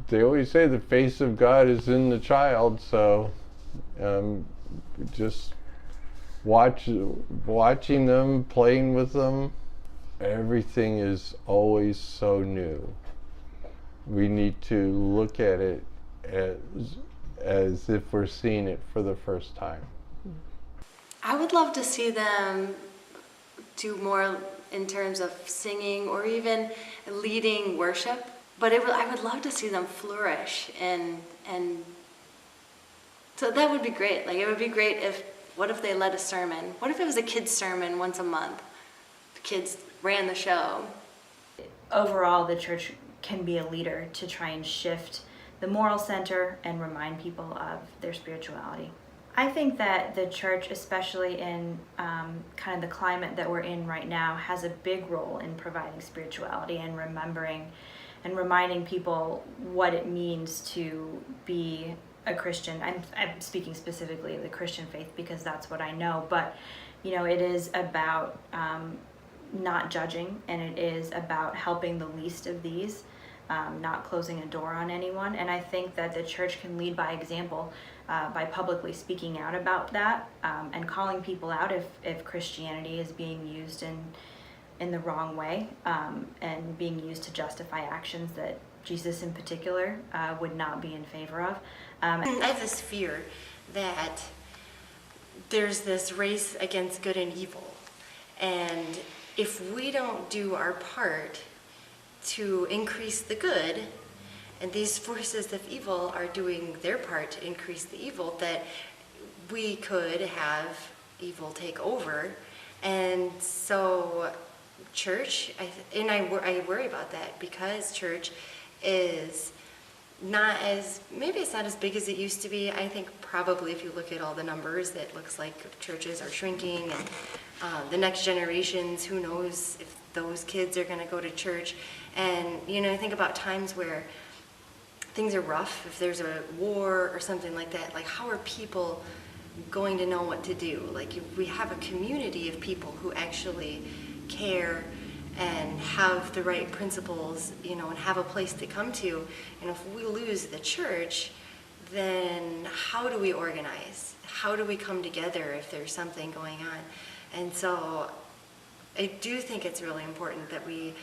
they always say the face of God is in the child, so just watching them, playing with them, everything is always so new. We need to look at it as if we're seeing it for the first time. I would love to see them do more in terms of singing or even leading worship, but I would love to see them flourish and so that would be great. Like, it would be great what if they led a sermon? What if it was a kid's sermon once a month? The kids ran the show. Overall, the church can be a leader to try and shift the moral center and remind people of their spirituality. I think that the church, especially in kind of the climate that we're in right now, has a big role in providing spirituality and remembering and reminding people what it means to be a Christian. I'm speaking specifically of the Christian faith because that's what I know, but it is about not judging, and it is about helping the least of these, not closing a door on anyone. And I think that the church can lead by example by publicly speaking out about that and calling people out if Christianity is being used in the wrong way and being used to justify actions that Jesus in particular would not be in favor of. I have this fear that there's this race against good and evil, and if we don't do our part to increase the good, and these forces of evil are doing their part to increase the evil, that we could have evil take over. And so church, I worry about that, because church is maybe it's not as big as it used to be. I think probably if you look at all the numbers, it looks like churches are shrinking, and the next generations, who knows if those kids are going to go to church. And I think about times where things are rough, if there's a war or something like that, like how are people going to know what to do? Like, if we have a community of people who actually care and have the right principles, and have a place to come to, and if we lose the church, then how do we organize? How do we come together if there's something going on? And so I do think it's really important that we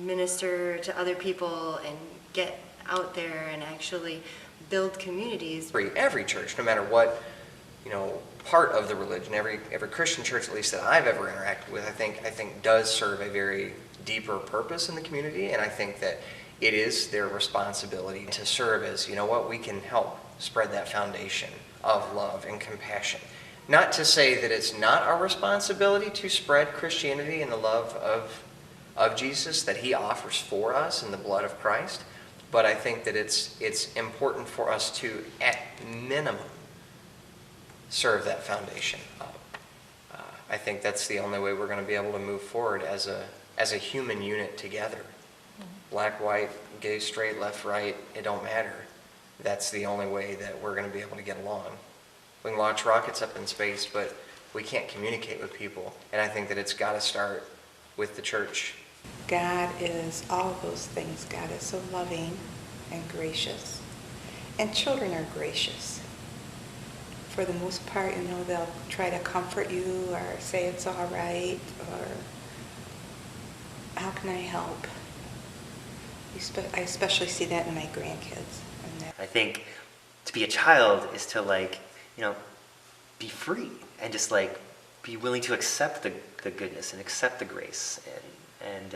minister to other people and get out there and actually build communities. Every church, no matter what, part of the religion, every Christian church, at least that I've ever interacted with, I think does serve a very deeper purpose in the community, and I think that it is their responsibility to serve as, we can help spread that foundation of love and compassion. Not to say that it's not our responsibility to spread Christianity and the love of Jesus that he offers for us in the blood of Christ, but I think that it's important for us to, at minimum, serve that foundation up. I think that's the only way we're going to be able to move forward as a human unit together. Black, white, gay, straight, left, right, it don't matter. That's the only way that we're going to be able to get along. We can launch rockets up in space, but we can't communicate with people. And I think that it's got to start with the church. God is all those things. God is so loving and gracious. And children are gracious. For the most part, they'll try to comfort you or say it's all right, or how can I help? I especially see that in my grandkids. I think to be a child is to be free and just be willing to accept the goodness and accept the grace and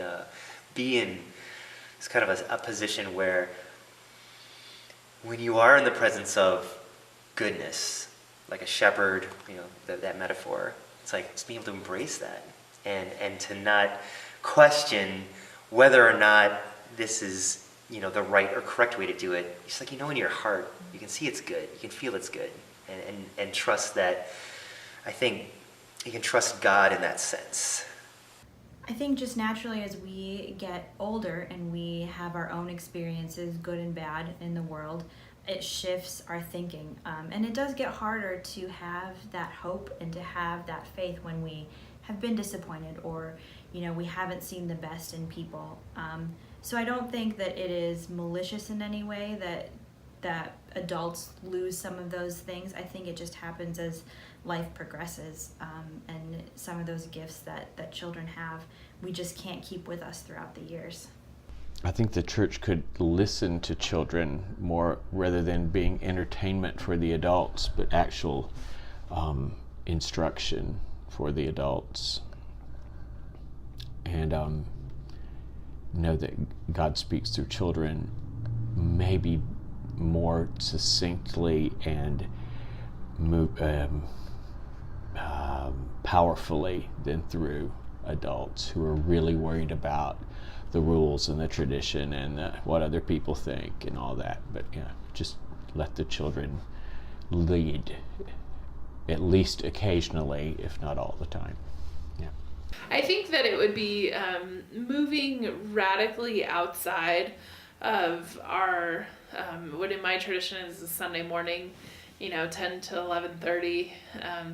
be in this kind of a position where when you are in the presence of goodness, like a shepherd, that metaphor, it's being able to embrace that and to not question whether or not this is the right or correct way to do it. It's in your heart, you can see it's good, you can feel it's good, and trust that. I think you can trust God in that sense. I think just naturally as we get older and we have our own experiences, good and bad, in the world, it shifts our thinking. And it does get harder to have that hope and to have that faith when we have been disappointed or, we haven't seen the best in people. So I don't think that it is malicious in any way that adults lose some of those things. I think it just happens as life progresses, and some of those gifts that children have, we just can't keep with us throughout the years. I think the church could listen to children more rather than being entertainment for the adults, but actual instruction for the adults. And know that God speaks through children maybe more succinctly and powerfully than through adults who are really worried about the rules and the tradition and what other people think and all that. But yeah, just let the children lead, at least occasionally, if not all the time. Yeah. I think that it would be moving radically outside of our what in my tradition is a Sunday morning, 10 to 11:30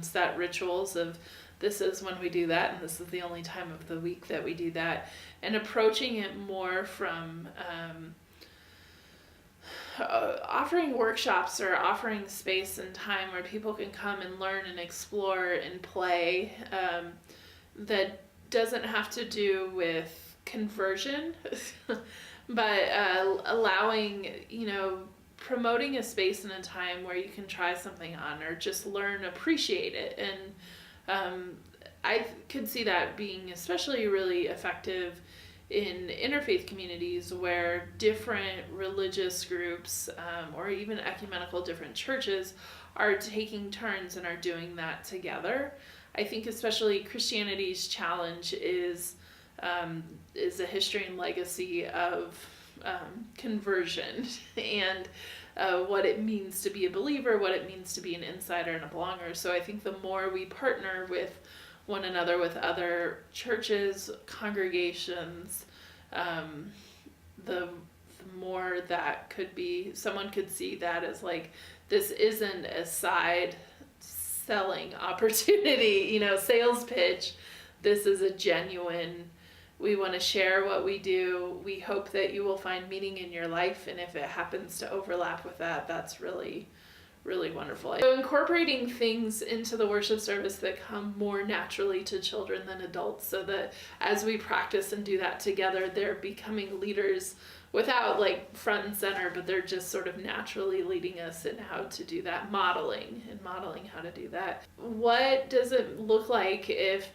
set rituals of this is when we do that and this is the only time of the week that we do that, and approaching it more from offering workshops or offering space and time where people can come and learn and explore and play, that doesn't have to do with conversion, but allowing, promoting a space and a time where you can try something on or just learn, appreciate it. And I could see that being especially really effective in interfaith communities where different religious groups or even ecumenical different churches are taking turns and are doing that together. I think especially Christianity's challenge is a history and legacy of conversion and what it means to be a believer, what it means to be an insider and a belonger. So I think the more we partner with one another, with other churches, congregations, the more that could be, someone could see that as like, this isn't a side selling opportunity, sales pitch. This is a genuine, we want to share what we do. We hope that you will find meaning in your life. And if it happens to overlap with that, that's really, really wonderful. So incorporating things into the worship service that come more naturally to children than adults, so that as we practice and do that together, they're becoming leaders without like front and center, but they're just sort of naturally leading us in how to do that, modeling how to do that. What does it look like if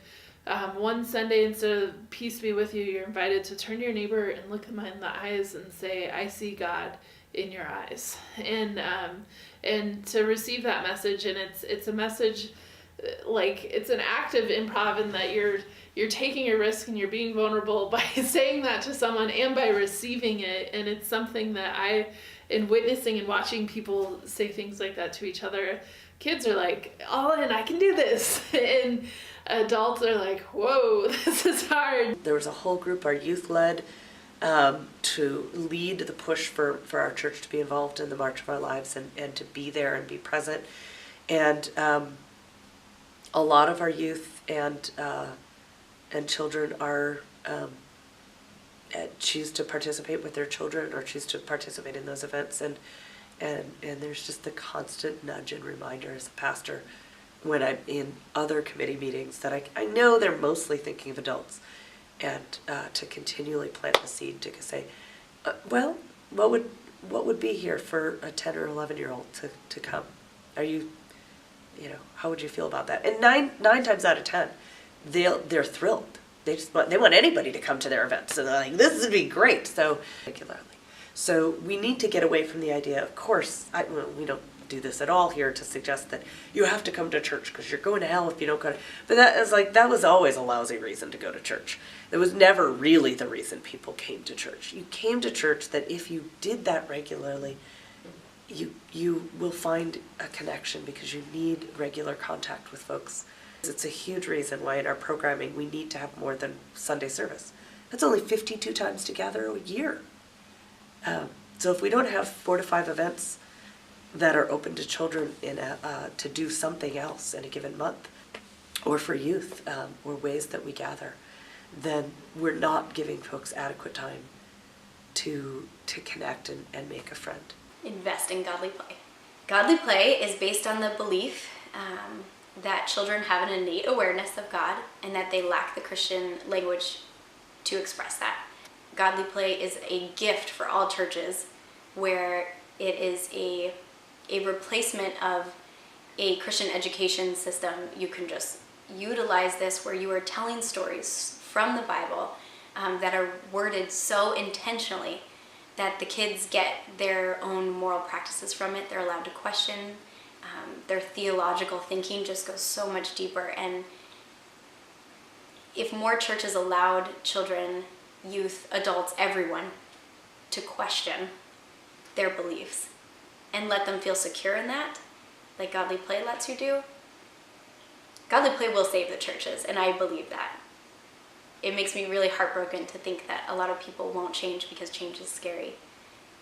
one Sunday, instead of peace be with you, you're invited to turn to your neighbor and look them in the eyes and say, I see God in your eyes, and to receive that message. And it's a message, like it's an act of improv in that you're taking a risk and you're being vulnerable by saying that to someone and by receiving it. And it's something that in witnessing and watching people say things like that to each other, kids are like, all in, I can do this. And adults are like, whoa, this is hard. There was a whole group, our youth led, to lead the push for our church to be involved in the March of Our Lives and to be there and be present. And a lot of our youth and children are choose to participate with their children or choose to participate in those events. And there's just the constant nudge and reminder as a pastor when I'm in other committee meetings that I know they're mostly thinking of adults, and to continually plant the seed to say, well, what would be here for a 10 or 11-year-old to come? Are you, how would you feel about that? And nine times out of 10, they're thrilled. They want anybody to come to their events, and they're like, this would be great. So regularly. So we need to get away from the idea, of course, we don't do this at all here to suggest that you have to come to church because you're going to hell if you don't go to, but that was always a lousy reason to go to church. It was never really the reason people came to church. You came to church that if you did that regularly, you will find a connection because you need regular contact with folks. It's a huge reason why in our programming we need to have more than Sunday service. That's only 52 times to gather a year. So if we don't have 4 to 5 events that are open to children to do something else in a given month, or for youth, or ways that we gather, then we're not giving folks adequate time to connect and make a friend? Invest in godly play. Godly play is based on the belief that children have an innate awareness of God and that they lack the Christian language to express that. Godly play is a gift for all churches, where it is a replacement of a Christian education system. You can just utilize this where you are telling stories from the Bible that are worded so intentionally that the kids get their own moral practices from it. They're allowed to question. Their theological thinking just goes so much deeper. And if more churches allowed children, youth, adults, everyone to question their beliefs and let them feel secure in that, like Godly Play lets you do, Godly Play will save the churches, and I believe that. It makes me really heartbroken to think that a lot of people won't change because change is scary.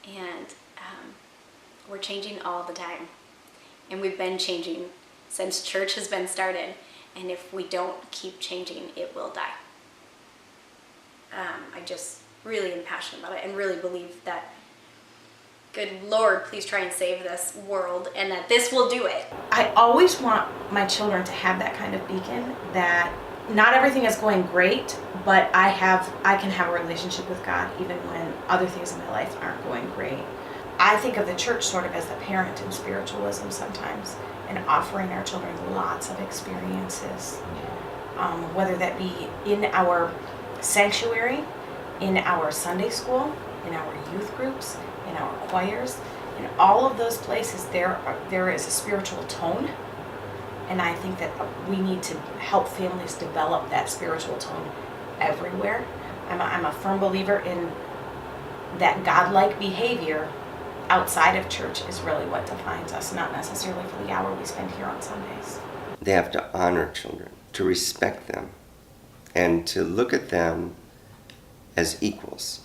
And we're changing all the time. And we've been changing since church has been started. And if we don't keep changing, it will die. I just really am passionate about it and really believe that, good Lord, please try and save this world, and that this will do it. I always want my children to have that kind of beacon, that not everything is going great, but I can have a relationship with God even when other things in my life aren't going great. I think of the church sort of as the parent in spiritualism sometimes, and offering our children lots of experiences, whether that be in our sanctuary, in our Sunday school, in our youth groups, in our choirs. In all of those places, there is a spiritual tone, and I think that we need to help families develop that spiritual tone everywhere. I'm a firm believer in that godlike behavior outside of church is really what defines us, not necessarily for the hour we spend here on Sundays. They have to honor children, to respect them, and to look at them as equals.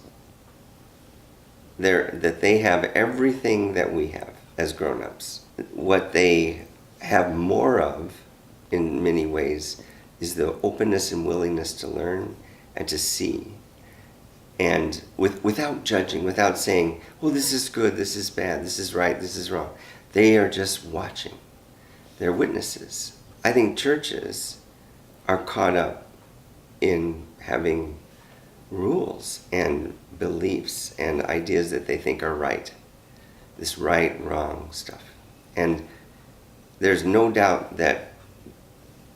That they have everything that we have as grown-ups. What they have more of, in many ways, is the openness and willingness to learn and to see. And without judging, without saying, well, this is good, this is bad, this is right, this is wrong. They are just watching. They're witnesses. I think churches are caught up in having rules and beliefs and ideas that they think are right. This right, wrong stuff. And there's no doubt that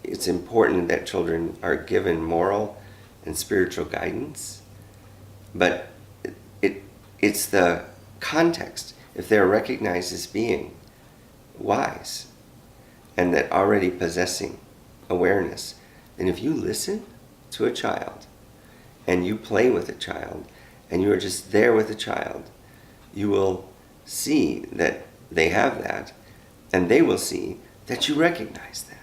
it's important that children are given moral and spiritual guidance, but it's the context. If they're recognized as being wise and that already possessing awareness, then if you listen to a child and you play with a child and you are just there with a child, you will see that they have that, and they will see that you recognize that.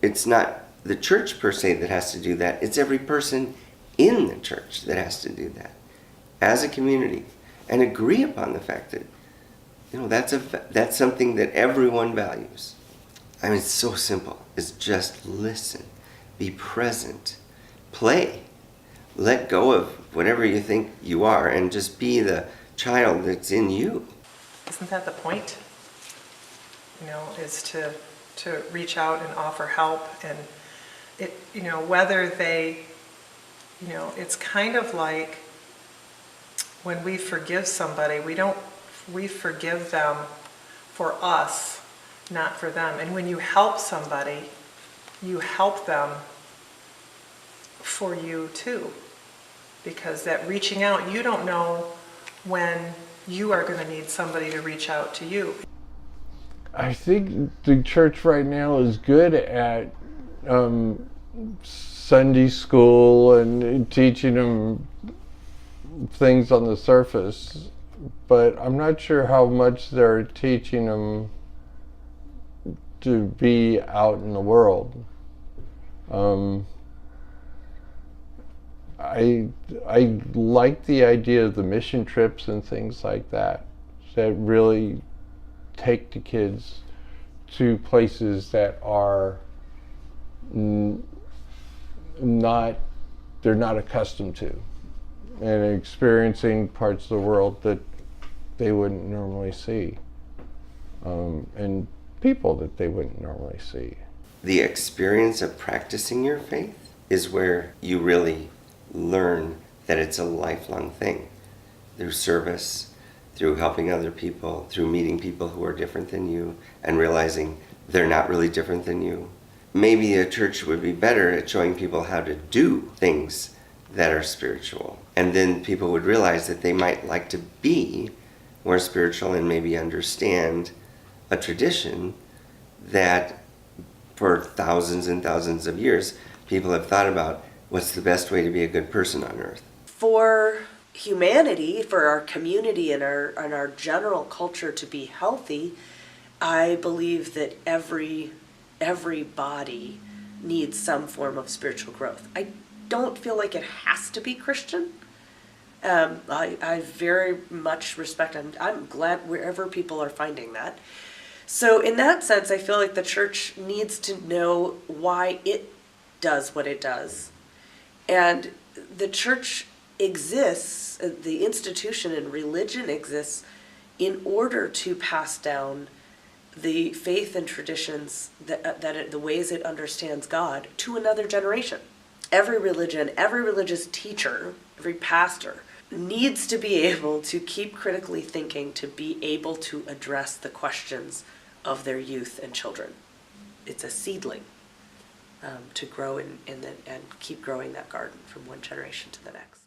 It's not the church per se that has to do that, it's every person in the church that has to do that as a community, and agree upon the fact that, you know, that's something that everyone values. I mean, it's so simple. It's just listen, be present, play, let go of whatever you think you are, and just be the child that's in you. Isn't that the point? You know, is to reach out and offer help, and it, you know, whether they, you know, it's kind of like when we forgive somebody, we forgive them for us, not for them. And when you help somebody, you help them for you too. Because that reaching out, you don't know when you are going to need somebody to reach out to you. I think the church right now is good at Sunday school and teaching them things on the surface, but I'm not sure how much they're teaching them to be out in the world. I like the idea of the mission trips and things like that really take the kids to places that are they're not accustomed to. and experiencing parts of the world that they wouldn't normally see, and people that they wouldn't normally see. The experience of practicing your faith is where you really learn that it's a lifelong thing. Through service, through helping other people, through meeting people who are different than you, and realizing they're not really different than you. Maybe a church would be better at showing people how to do things that are spiritual. And then people would realize that they might like to be more spiritual and maybe understand a tradition that for thousands and thousands of years, people have thought about what's the best way to be a good person on earth. For humanity, for our community and our general culture to be healthy, I believe that every body needs some form of spiritual growth. I don't feel like it has to be Christian. I very much respect, I'm glad wherever people are finding that. So in that sense, I feel like the church needs to know why it does what it does. And the church exists, the institution and religion exists in order to pass down the faith and traditions the ways it understands God to another generation. Every religion, every religious teacher, every pastor needs to be able to keep critically thinking, to be able to address the questions of their youth and children. It's a seedling to grow and keep growing that garden from one generation to the next.